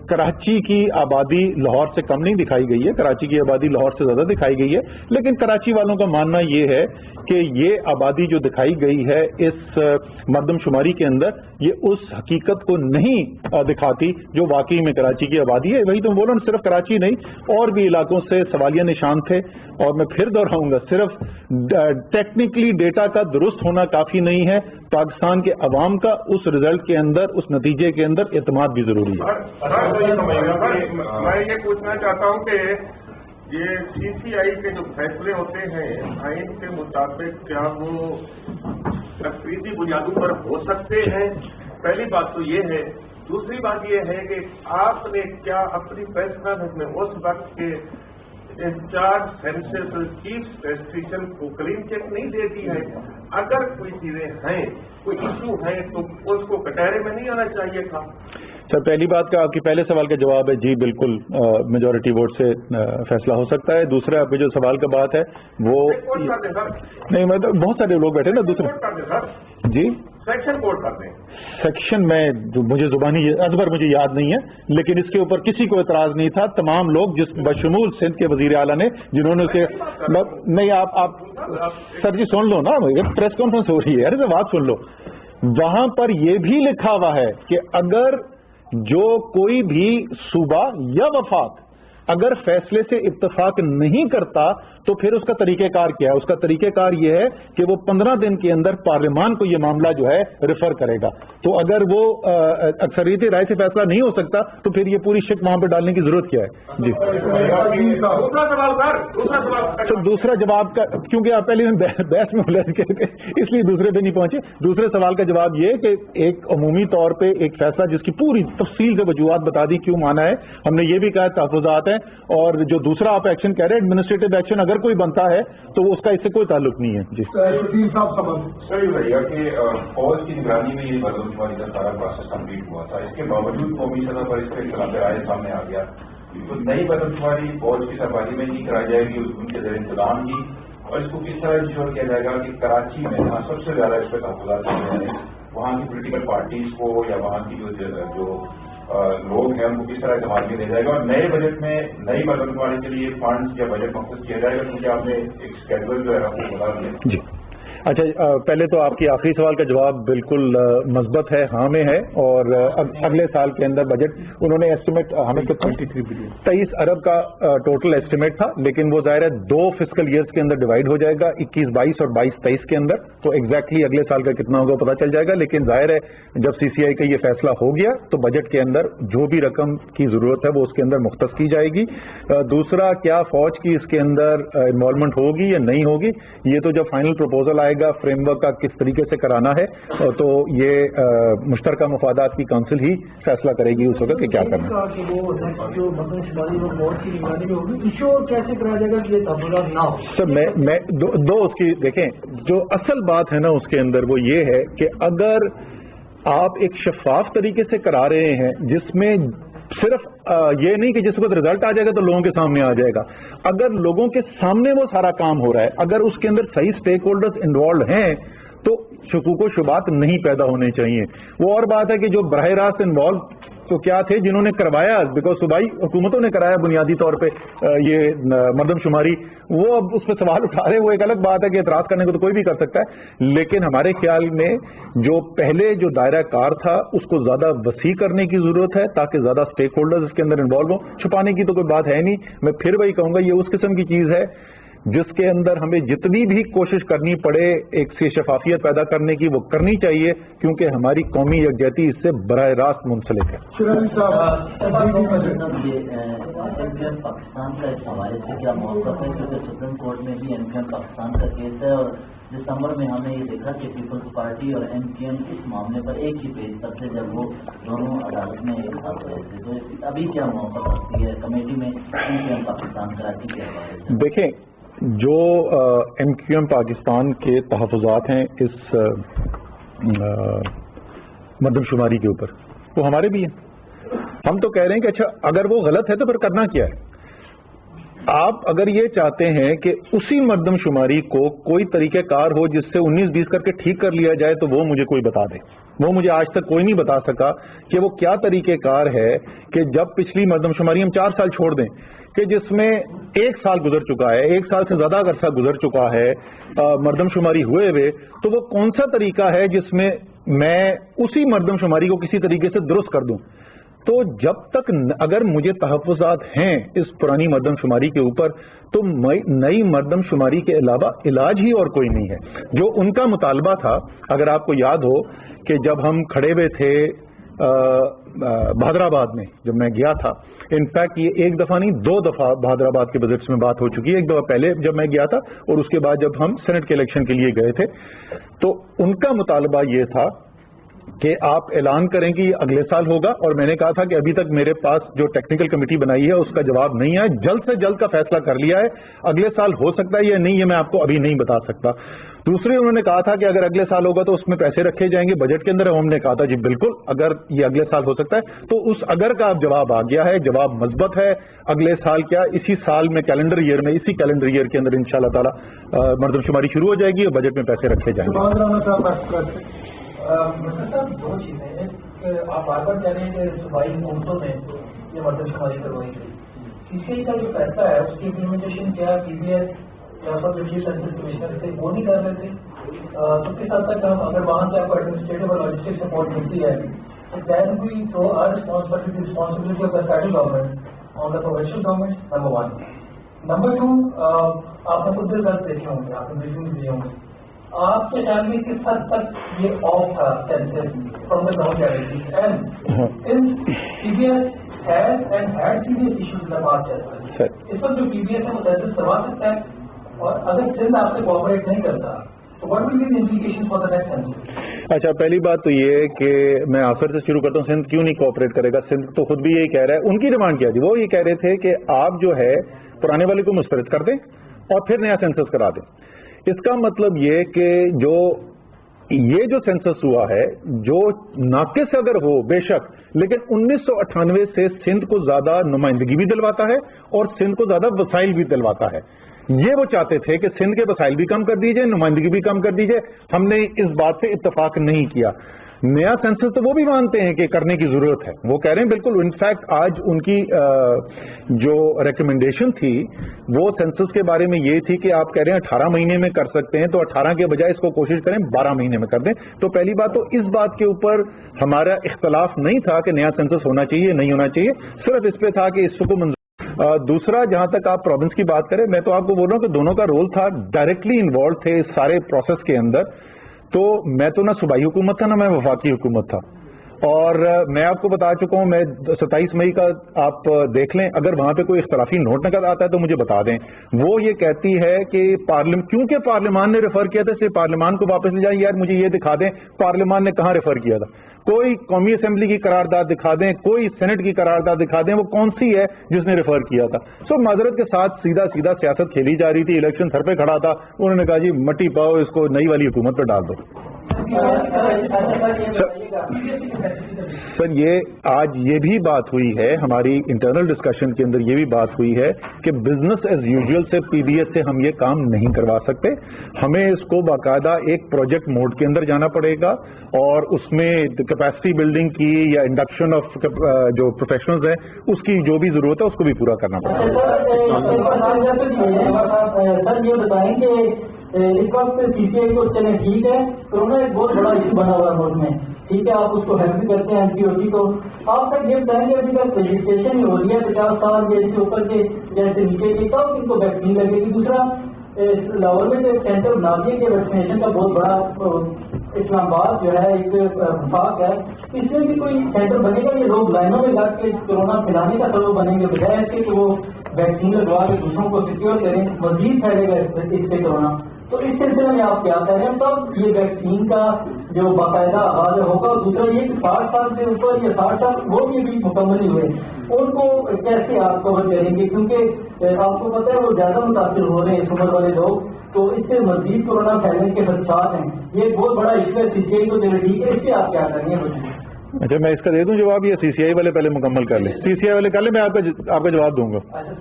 کراچی کی آبادی لاہور سے کم نہیں دکھائی گئی ہے, کراچی کی آبادی لاہور سے زیادہ دکھائی گئی ہے, لیکن کراچی والوں کا ماننا یہ ہے کہ یہ آبادی جو دکھائی گئی ہے اس مردم شماری کے اندر, یہ اس حقیقت کو نہیں دکھاتی جو واقعی میں کراچی کی آبادی ہے. وہی تو بول رہا ہوں, صرف کراچی نہیں اور بھی علاقوں سے سوالیہ نشان تھے. اور میں پھر دوہراؤں گا, صرف ٹیکنیکلی ڈیٹا کا درست ہونا کافی نہیں ہے, پاکستان کے عوام کا اس رزلٹ کے اندر, اس نتیجے کے اندر اعتماد بھی ضروری ہے. میں یہ پوچھنا چاہتا ہوں کہ یہ سی سی آئی کے جو فیصلے ہوتے ہیں آئین کے مطابق کیا وہ تقریبی بنیادوں پر ہو سکتے ہیں؟ پہلی بات تو یہ ہے. دوسری بات یہ ہے کہ آپ نے کیا اپنی فیصلہ میں اس وقت کے انچارج سینسس چیف اسٹیٹسٹیشین کو کلین چیک نہیں دے دی ہے؟ اگر کوئی چیزیں ہیں, کوئی ایشو ہیں تو اس کو کٹہرے میں نہیں آنا چاہیے تھا. سر, پہلی بات کا آپ کے پہلے سوال کا جواب ہے جی بالکل, میجورٹی ووٹ سے فیصلہ ہو سکتا ہے. دوسرا آپ کی جو سوال کا بات ہے وہ نہیں, میں تو بہت سارے لوگ بیٹھے نا. دوسرا جی سیکشن کوڈ کرتے ہیں, سیکشن میں مجھے زبانی ازبر مجھے یاد نہیں ہے, لیکن اس کے اوپر کسی کو اعتراض نہیں تھا. تمام لوگ جس بشمول سندھ کے وزیر اعلیٰ نے جنہوں نے اسے نہیں, آپ سر جی سن لو نا, پریس کانفرنس ہو رہی ہے, ارے بات سن لو. وہاں پر یہ بھی لکھا ہوا ہے کہ اگر جو کوئی بھی صوبہ یا وفاق اگر فیصلے سے اتفاق نہیں کرتا تو پھر اس کا طریقہ کار کیا ہے. اس کا طریقہ کار یہ ہے کہ وہ 15 دن کے اندر پارلیمان کو یہ معاملہ جو ہے ریفر کرے گا. تو اگر وہ اکثریتی رائے سے فیصلہ نہیں ہو سکتا تو پھر یہ پوری شک وہاں پہ ڈالنے کی ضرورت کیا ہے؟ جی دوسرا جواب کا, کیونکہ آپ پہلے بحث میں الجھ گئے تھے اس لیے دوسرے پہ نہیں پہنچے. دوسرے سوال کا جواب یہ کہ ایک عمومی طور پہ ایک فیصلہ جس کی پوری تفصیل سے وجوہات بتا دی کیوں مانا ہے. ہم نے یہ بھی کہا تحفظات ہیں, اور جو دوسرا آپ ایکشن کہہ رہے ہیں ایڈمنسٹریٹو ایکشن اگر کوئی بنتا ہے تو اس کا اس سے کوئی تعلق نہیں ہے. جی صحیح بھیا کہ فوج کی نگرانی میں یہ مردم شماری کا سارا پروسیس کمپلیٹ ہوا تھا, اس کے باوجود قومی سطح پر اس کا اختلاف رائے سامنے آ گیا. تو نئی مردم شماری فوج کی سربراہی میں نہیں کرائی جائے گی, ان کے زیر انتظام کی, اور اس کو کس طرح انشور کیا جائے گا کہ کراچی میں جہاں سب سے زیادہ اس پہ تحفظات چل رہے ہیں وہاں کی پولیٹیکل پارٹیز کو یا وہاں کی جو لوگ ہیں ان کو کس طرح اعتماد میں لے جائے گا, اور نئے بجٹ میں نئی مردم شماری کے لیے فنڈز یا بجٹ مخصوص کیا جائے گا, کیونکہ آپ نے ایک اسکیڈول جو ہے وہ بتا دیا. جی اچھا پہلے تو آپ کی آخری سوال کا جواب بالکل مثبت ہے، ہاں میں ہے، اور اگلے سال کے اندر بجٹ انہوں نے ایسٹیمیٹ ہمیں 23 ارب کا ٹوٹل ایسٹیمیٹ تھا، لیکن وہ ظاہر ہے 2 فسکل ایئرز کے اندر ڈیوائڈ ہو جائے گا، 21-22 اور 22-23 کے اندر، تو ایگزیکٹلی اگلے سال کا کتنا ہوگا پتہ چل جائے گا. لیکن ظاہر ہے جب سی سی آئی کا یہ فیصلہ ہو گیا تو بجٹ کے اندر جو بھی رقم کی ضرورت ہے وہ اس کے اندر مختص کی جائے گی. دوسرا، کیا فوج کی اس کے اندر انوالومنٹ ہوگی یا نہیں ہوگی، یہ تو جب فائنل پروپوزل آئے گا فریم ورک کا کس طریقے سے کرانا ہے تو یہ مشترکہ مفادات کی کونسل ہی فیصلہ کرے گی اس وقت کہ کیا کرنا ہے. سر میں دو اس کی دیکھیں، جو اصل بات ہے نا اس کے اندر وہ یہ ہے کہ اگر آپ ایک شفاف طریقے سے کرا رہے ہیں جس میں صرف یہ نہیں کہ جس وقت رزلٹ آ جائے گا تو لوگوں کے سامنے آ جائے گا، اگر لوگوں کے سامنے وہ سارا کام ہو رہا ہے، اگر اس کے اندر صحیح سٹیک ہولڈرز انوالوڈ ہیں تو شکوک و شبہات نہیں پیدا ہونے چاہیے. وہ اور بات ہے کہ جو براہ راست انوالو تو کیا تھے جنہوں نے کروایا، بیکاز صوبائی حکومتوں نے کرایا بنیادی طور پہ یہ مردم شماری، وہ اب اس پہ سوال اٹھا رہے ہیں. وہ ایک الگ بات ہے کہ اعتراض کرنے کو تو کوئی بھی کر سکتا ہے، لیکن ہمارے خیال میں جو پہلے جو دائرہ کار تھا اس کو زیادہ وسیع کرنے کی ضرورت ہے تاکہ زیادہ سٹیک ہولڈرز اس کے اندر انوالو ہوں. چھپانے کی تو کوئی بات ہے نہیں. میں پھر وہی کہوں گا یہ اس قسم کی چیز ہے جس کے اندر ہمیں جتنی بھی کوشش کرنی پڑے ایک سی شفافیت پیدا کرنے کی وہ کرنی چاہیے، کیونکہ ہماری قومی یکجہتی اس سے براہ راست منسلک ہے. پاکستان کا اس حوالے سے کیا موقف ہے، کیونکہ سپریم کورٹ میں بھی ایم کیو ایم پاکستان کا کیس ہے اور دسمبر میں ہم نے یہ دیکھا کہ پیپلز پارٹی اور ایم کیو ایم اس معاملے پر ایک ہی پیج پر تھے جب وہ دونوں عدالت میں ایک ساتھ رہے تھے. تو ابھی کیا موقف رکھتی ہے کمیٹی میں M Q M Pakistan Karachi کے حوالے سے؟ دیکھیں، جو ایم کیو ایم پاکستان کے تحفظات ہیں اس مردم شماری کے اوپر وہ ہمارے بھی ہیں. ہم تو کہہ رہے ہیں کہ اچھا اگر وہ غلط ہے تو پھر کرنا کیا ہے. آپ اگر یہ چاہتے ہیں کہ اسی مردم شماری کو کوئی طریقہ کار ہو جس سے 19-20 کر کے ٹھیک کر لیا جائے تو وہ مجھے کوئی بتا دے. وہ مجھے آج تک کوئی نہیں بتا سکا کہ وہ کیا طریقہ کار ہے کہ جب پچھلی مردم شماری ہم 4 سال چھوڑ دیں کہ جس میں 1 سال گزر چکا ہے، 1 سال سے زیادہ عرصہ گزر چکا ہے مردم شماری ہوئے ہوئے، تو وہ کون سا طریقہ ہے جس میں میں اسی مردم شماری کو کسی طریقے سے درست کر دوں. تو جب تک اگر مجھے تحفظات ہیں اس پرانی مردم شماری کے اوپر تو نئی مردم شماری کے علاوہ علاج ہی اور کوئی نہیں ہے. جو ان کا مطالبہ تھا، اگر آپ کو یاد ہو کہ جب ہم کھڑے ہوئے تھے بہادر آباد میں، جب میں گیا تھا، انفیکٹ یہ 1 دفعہ نہیں 2 دفعہ بہادر آباد کے بجٹس میں بات ہو چکی ہے. 1 دفعہ پہلے جب میں گیا تھا اور اس کے بعد جب ہم سینٹ کے الیکشن کے لیے گئے تھے، تو ان کا مطالبہ یہ تھا کہ آپ اعلان کریں کہ یہ اگلے سال ہوگا. اور میں نے کہا تھا کہ ابھی تک میرے پاس جو ٹیکنیکل کمیٹی بنائی ہے اس کا جواب نہیں ہے، جلد سے جلد کا فیصلہ کر لیا ہے. اگلے سال ہو سکتا ہے یا نہیں یہ میں آپ کو ابھی نہیں بتا سکتا. دوسرے انہوں نے کہا تھا کہ اگر اگلے سال ہوگا تو اس میں پیسے رکھے جائیں گے بجٹ کے اندر. ہم نے کہا تھا جی بالکل، اگر یہ اگلے سال ہو سکتا ہے تو اس اگر کا اب جواب آ گیا ہے. جواب مثبت ہے. اگلے سال کیا اسی سال میں کیلنڈر ایئر میں، اسی کیلنڈر ایئر کے اندر انشاءاللہ تعالی مردم شماری شروع ہو جائے گی اور بجٹ میں پیسے رکھے جائیں گے. صاحب 2 چیزیں، آپ بار بار کہہ رہے ہیں کہ صوبائی حکومتوں میں یہ مردم شماری کروائی گئی. سی سی آئی کا جو فیصلہ ہے اس کی امپلیمنٹیشن کیا پی بی ایس یا پھر جو چیف سینسس کمشنر تھے وہ نہیں کر رہے تھے؟ تو کس حد تک ہم اگر وہاں سے آپ کو ایڈمنسٹریٹو اور لاجسٹک سپورٹ ملتی ہے تو then we throw our responsibility of the federal government on the provincial government, number 1. Number 2، آپ نے خود رزلٹ دیکھے ہوں گے، آپ نے ویڈیوز دیے ہوں گے. آپ کے خیال میں کس حد تک یہ آف تھا census from the ground reality and P B S has and had serious issues کا بات چلتا ہے. اس وقت جو پی بی ایس ہے وہ سینسس کروا سکتا ہے، اور اگر سندھ آپ سے کوآپریٹ نہیں کرتا تو what will be the implication for the next census? اچھا، پہلی بات تو یہ ہے کہ میں آخر سے شروع کرتا ہوں. سندھ کیوں نہیں کوآپریٹ کرے گا؟ سندھ تو خود بھی یہی کہہ رہا ہے. ان کی ڈیمانڈ کیا تھی؟ وہ یہ کہہ رہے تھے کہ آپ جو ہے پرانے والے کو مسترد کر دیں اور پھر نیا سینسس کرا دیں. اس کا مطلب یہ کہ یہ جو سینسس ہوا ہے جو ناقص اگر ہو بے شک، لیکن 1998 سے سندھ کو زیادہ نمائندگی بھی دلواتا ہے اور سندھ کو زیادہ وسائل بھی دلواتا ہے. یہ وہ چاہتے تھے کہ سندھ کے وسائل بھی کم کر دیجئے، نمائندگی بھی کم کر دیجئے. ہم نے اس بات سے اتفاق نہیں کیا. نیا سینسس تو وہ بھی مانتے ہیں کہ کرنے کی ضرورت ہے, وہ کہہ رہے ہیں بالکل. انفیکٹ آج ان کی جو ریکمنڈیشن تھی وہ سینسس کے بارے میں یہ تھی کہ آپ کہہ رہے ہیں 18 مہینے میں کر سکتے ہیں, تو 18 کے بجائے اس کو کوشش کریں 12 مہینے میں کر دیں. تو پہلی بات تو اس بات کے اوپر ہمارا اختلاف نہیں تھا کہ نیا سینسس ہونا چاہیے نہیں ہونا چاہیے, صرف اس پہ تھا کہ اس کو دوسرا جہاں تک آپ پروونس کی بات کریں, میں تو آپ کو بول رہا ہوں کہ دونوں کا رول تھا, ڈائریکٹلی انوالو تھے اس سارے پروسیس کے اندر. تو میں تو نہ صوبائی حکومت تھا نہ میں وفاقی حکومت تھا, اور میں آپ کو بتا چکا ہوں, میں 27 مئی کا آپ دیکھ لیں, اگر وہاں پہ کوئی اختلافی نوٹ نظر آتا ہے تو مجھے بتا دیں. وہ یہ کہتی ہے کہ کیونکہ پارلیمان نے ریفر کیا تھا, اس لیے پارلیمان کو واپس لے جائیں. یار مجھے یہ دکھا دیں پارلیمان نے کہاں ریفر کیا تھا, کوئی قومی اسمبلی کی قرارداد دکھا دیں, کوئی سینٹ کی قرارداد دکھا دیں, وہ کون سی ہے جس نے ریفر کیا تھا. سو معذرت کے ساتھ سیدھا سیاست کھیلی جا رہی تھی. الیکشن سر پہ کھڑا تھا, انہوں نے کہا جی مٹی پاؤ, اس کو نئی والی حکومت پہ ڈال دو. سر یہ آج یہ بھی بات ہوئی ہے ہماری انٹرنل ڈسکشن کے اندر, یہ بھی بات ہوئی ہے کہ بزنس ایز یوزول سے پی بی ایس سے ہم یہ کام نہیں کروا سکتے. ہمیں اس کو باقاعدہ ایک پروجیکٹ موڈ کے اندر جانا پڑے گا, اور اس میں کیپیسٹی بلڈنگ کی یا انڈکشن آف جو پروفیشنلز ہیں اس کی جو بھی ضرورت ہے اس کو بھی پورا کرنا پڑے گا. اس وقت سی پی آئی کو چلیں ٹھیک ہے, کورونا ایک بہت بڑا ایشو بنا ہوا ہے ملک میں, ٹھیک ہے آپ اس کو ہیلپ بھی کرتے ہیں این پی او سی کو. آپ تک یہ بتائیں گے ابھی تک رجسٹریشن ہی ہو رہی ہے 50 سال جیسے اوپر کے جیسے نیچے کی, کب ان کو ویکسین لگے گی؟ دوسرا لاہور میں ایک سینٹر بنا دیا کہ ویکسینیشن کا بہت بڑا اسلام آباد جو ہے ایک وفاق ہے, اس میں بھی کوئی سینٹر بنے گا, یہ لوگ لائنوں میں لگ کے کورونا پھیلانے کا سبب بنیں گے بجائے اس کے کہ وہ ویکسین لگوا کے دوسروں کو سیکیور کریں, مزید پھیلے گا اس سے کورونا. تو اس سلسلے میں آپ کیا کہہ رہے ہیں, تب یہ ویکسین کا جو باقاعدہ آغاز ہوگا؟ دوسرا یہ کہ 60 سال سے اوپر یا 60 سال وہ بھی مکمل ہی ہوئے, ان کو کیسے آپ کور کریں گے؟ کیونکہ آپ کو پتہ ہے وہ زیادہ متاثر ہو رہے ہیں اس عمر والے لوگ, تو اس سے مزید کورونا پھیلنے کے خدشات ہیں. یہ ایک بہت بڑا ایشو ہے, سی سی آئی کو ٹھیک ہے, اس سے آپ کیا کریں گے؟ اچھا میں اس کا دے دوں جواب, یا سی سی آئی والے پہلے مکمل کر لیں؟ سی سی آئی والے کر لیں, میں آپ کا جواب دوں گا. اچھا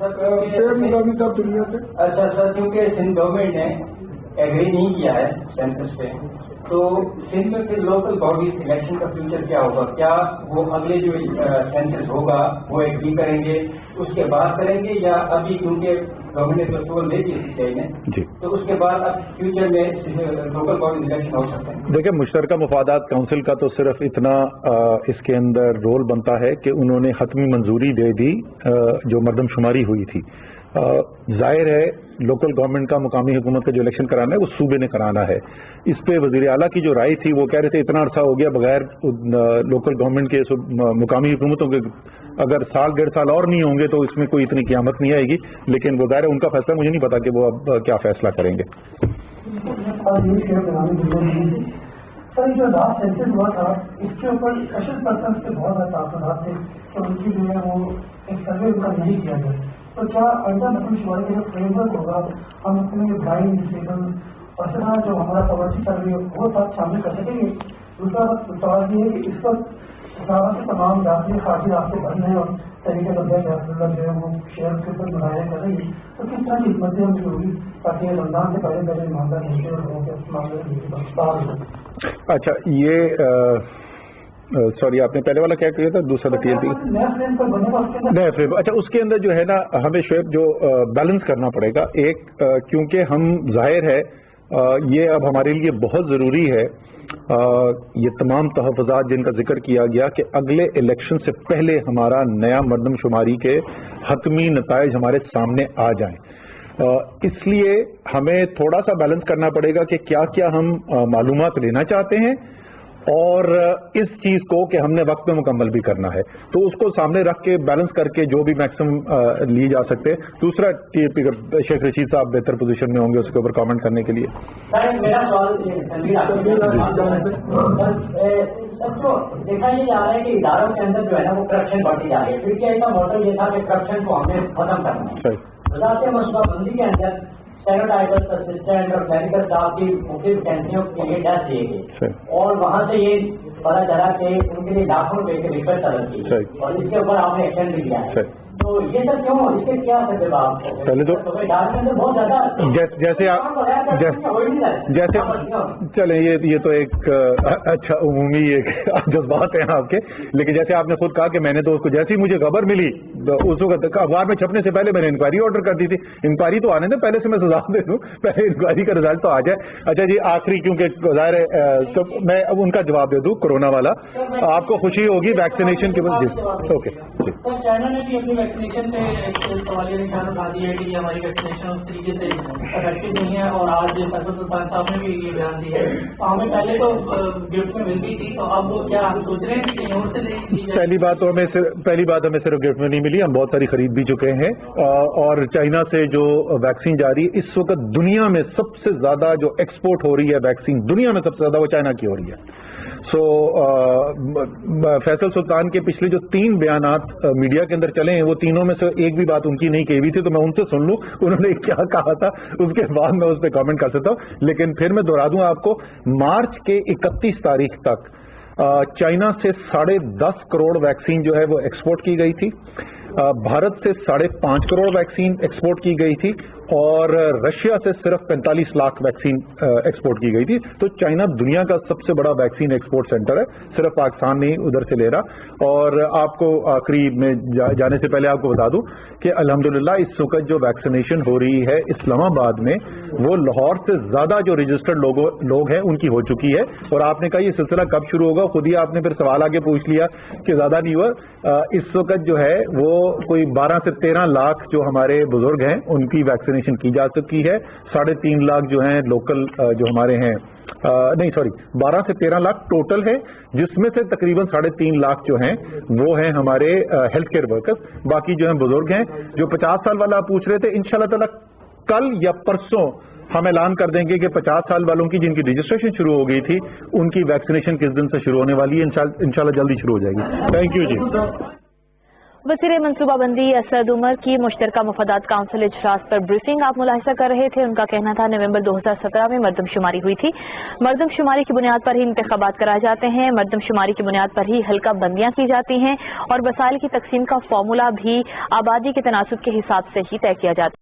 سر, کیونکہ سندھ گورنمنٹ نے ایگری نہیں کیا ہے سینسس پہ, تو سندھ میں پھر لوکل باڈیز الیکشن کا فیوچر کیا ہوگا؟ کیا وہ اگلے جو سینسس ہوگا وہ ایگری کریں گے, اس کے بعد کریں گے, یا ابھی کیونکہ گورنمنٹ نے اپروول دے دی سی آئی نے تو اس کے بعد اب فیوچر میں لوکل باڈیز الیکشن ہو سکتے ہیں؟ دیکھیں مشترکہ مفادات کونسل کا تو صرف اتنا اس کے اندر رول بنتا ہے کہ انہوں نے حتمی منظوری دے دی جو مردم شماری ہوئی تھی. ظاہر ہے لوکل گورنمنٹ کا, مقامی حکومت کا جو الیکشن کرانا ہے وہ صوبے نے کرانا ہے. اس پہ وزیر اعلیٰ کی جو رائے تھی وہ کہہ رہے تھے اتنا عرصہ ہو گیا بغیر لوکل گورنمنٹ کے مقامی حکومتوں کے, اگر سال 1.5 سال اور نہیں ہوں گے تو اس میں کوئی اتنی قیامت نہیں آئے گی. لیکن وہ ظاہر ہے ان کا فیصلہ, مجھے نہیں پتا کہ وہ اب کیا فیصلہ کریں گے. سر جو لاسٹ سینسس ہوا تھا اس کے اوپر اسپیشل پرسنس کے بہت زیادہ تاثرات تھے کہ ان کی جو ہے وہ ایک سروے ان کا نہیں کیا گیا. تو کیا آئندہ مردم شماری کا جو فریم ورک ہوگا ہم اپنے بلائنڈ ڈسیبل اور جو ہمارا پاورٹی سروے وہ ساتھ شامل کر سکیں گے؟ دوسرا سوال یہ ہے کہ اس وقت سے تمام داخلی خارجی راستے بند ہیں اور طریقے کا جو ہے وہ شہر کے اوپر مظاہرے کر رہی ہے, تو کس طرح کی حکمت عملی ہوگی تاکہ رمضان سے پہلے پہلے ایماندار نہیں اور لوگوں کے معاملے میں؟ اچھا یہ سوری آپ نے پہلے والا کیا کیا تھا, دوسرا ڈیٹیل تھی نیا فریم. اچھا اس کے اندر جو ہے نا ہمیں شعیب جو بیلنس کرنا پڑے گا ایک, کیونکہ ہم ظاہر ہے یہ اب ہمارے لیے بہت ضروری ہے یہ تمام تحفظات جن کا ذکر کیا گیا کہ اگلے الیکشن سے پہلے ہمارا نیا مردم شماری کے حتمی نتائج ہمارے سامنے آ جائیں. اس لیے ہمیں تھوڑا سا بیلنس کرنا پڑے گا کہ کیا کیا ہم معلومات لینا چاہتے ہیں اور اس چیز کو کہ ہم نے وقت میں مکمل بھی کرنا ہے, تو اس کو سامنے رکھ کے بیلنس کر کے جو بھی میکسیمم لی جا سکتے. دوسرا شیخ رشید صاحب بہتر پوزیشن میں ہوں گے اس کے اوپر کامنٹ کرنے کے لیے. میرا سوال دیکھا یہ جا رہا ہے کہ اداروں کے اندر جو ہے نا وہ کرپشن بڑھتی جا رہی ہے, کیونکہ ایسا موٹر یہ تھا کہ کرپشن کو ہمیں ختم کرنا ہے. وزارت منصوبہ بندی کے اندر سینیٹائزر, اسسٹنٹ اور میڈیکل اسٹاف کی مختلف ویکینسیوں کے لیے ٹیسٹ دیے گئے, اور وہاں سے یہ پتا چلا کہ ان کے لیے لاکھوں روپے کے ریفر طلب کی, اور اس کے اوپر آپ نے ایکشن بھی لیا ہے. تو تو یہ سب کیوں اس کے کیا جواب؟ پہلے تو ڈار کے اندر بہت زیادہ جیسے جیسے چلیں یہ تو ایک اچھا عمومی ایک جذبات ہیں آپ کے، لیکن جیسے آپ نے خود کہا کہ میں نے تو اس کو جیسی مجھے خبر ملی اس وقت اخبار میں چھپنے سے پہلے میں نے انکوائری آرڈر کر دی تھی. انکوائری تو آنے دیں، پہلے سے میں سزا دے دوں، پہلے انکوائری کا رزلٹ تو آ جائے. اچھا جی آخری، کیونکہ ظاہر ہے تو میں اب ان کا جواب دے دوں کورونا والا. آپ کو خوشی ہوگی ویکسینیشن کے بعد. اوکے جی. چائنا نے بھی اپنی ویکسینیشن پہ سوالیہ نشان اٹھا دیا ہے کہ ہماری ویکسینیشن اس طریقے سے افیکٹو نہیں ہے، اور آج سرفراز سلطان صاحب نے بھی یہ بیان دیا ہے. ہمیں پہلے تو گفٹ میں مل گئی تھی، تو اب وہ کیا ہم سوچ رہے ہیں کہ کہیں اور سے لی جائے؟ پہلی بات ہمیں صرف گفٹ میں نہیں ملی، ہم بہت ساری خرید بھی چکے ہیں. اور چائنا سے جو ویکسین جاری ہے اس وقت دنیا میں سب سے زیادہ جو ایکسپورٹ ہو رہی ہے ویکسین دنیا میں سب سے زیادہ وہ چائنا کی ہو رہی ہے. سو فیصل سلطان کے پچھلے جو 3 بیانات میڈیا کے اندر چلے ہیں وہ تینوں میں سے ایک بھی بات ان کی نہیں کہی ہوئی تھی، تو میں ان سے سن لوں انہوں نے کیا کہا تھا، اس کے بعد میں اس پہ کامنٹ کر سکتا ہوں. لیکن پھر میں دوہرا دوں آپ کو، مارچ کے 31 تاریخ تک چائنا سے 10.5 کروڑ ویکسین جو ہے وہ ایکسپورٹ کی گئی تھی، بھارت سے 5.5 کروڑ ویکسین ایکسپورٹ کی گئی تھی، اور رشیا سے صرف 45 لاکھ ویکسین ایکسپورٹ کی گئی تھی. تو چائنا دنیا کا سب سے بڑا ویکسین ایکسپورٹ سینٹر ہے، صرف پاکستان نہیں ادھر سے لے رہا. اور آپ کو آخری میں جانے سے پہلے آپ کو بتا دوں کہ الحمدللہ اس وقت جو ویکسینیشن ہو رہی ہے اسلام آباد میں وہ لاہور سے زیادہ جو رجسٹرڈ لوگ ہیں ان کی ہو چکی ہے. اور آپ نے کہا یہ سلسلہ کب شروع ہوگا، خود ہی آپ نے پھر سوال آگے پوچھ لیا کہ زیادہ نہیں ہوا. اس وقت جو ہے وہ کوئی 12 سے 13 لاکھ جو ہمارے بزرگ ہیں ان کی ویکسینیشن کی جا چکی ہے. 3.5 لاکھ جو ہیں لوکل جو ہمارے ہیں 12 سے 13 لاکھ ٹوٹل ہے، جس میں سے تقریباً 3.5 لاکھ جو ہیں وہ ہیں ہمارے ہیلتھ کیئر ورکرز. باقی جو ہیں بزرگ ہیں. جو 50 سال والا آپ پوچھ رہے تھے، انشاءاللہ تعالی کل یا پرسوں ہم اعلان کر دیں گے کہ 50 سال والوں کی جن کی رجسٹریشن شروع ہو گئی تھی ان کی ویکسینیشن کس دن سے شروع ہونے والی ہے. انشاءاللہ جلدی شروع ہو جائے گی. تھینک یو جی. وزیر منصوبہ بندی اسد عمر کی مشترکہ مفادات کونسل اجلاس پر بریفنگ آپ ملاحظہ کر رہے تھے. ان کا کہنا تھا نومبر 2017 میں مردم شماری ہوئی تھی. مردم شماری کی بنیاد پر ہی انتخابات کرائے جاتے ہیں، مردم شماری کی بنیاد پر ہی حلقہ بندیاں کی جاتی ہیں، اور وسائل کی تقسیم کا فارمولہ بھی آبادی کے تناسب کے حساب سے ہی طے کیا جاتا ہے.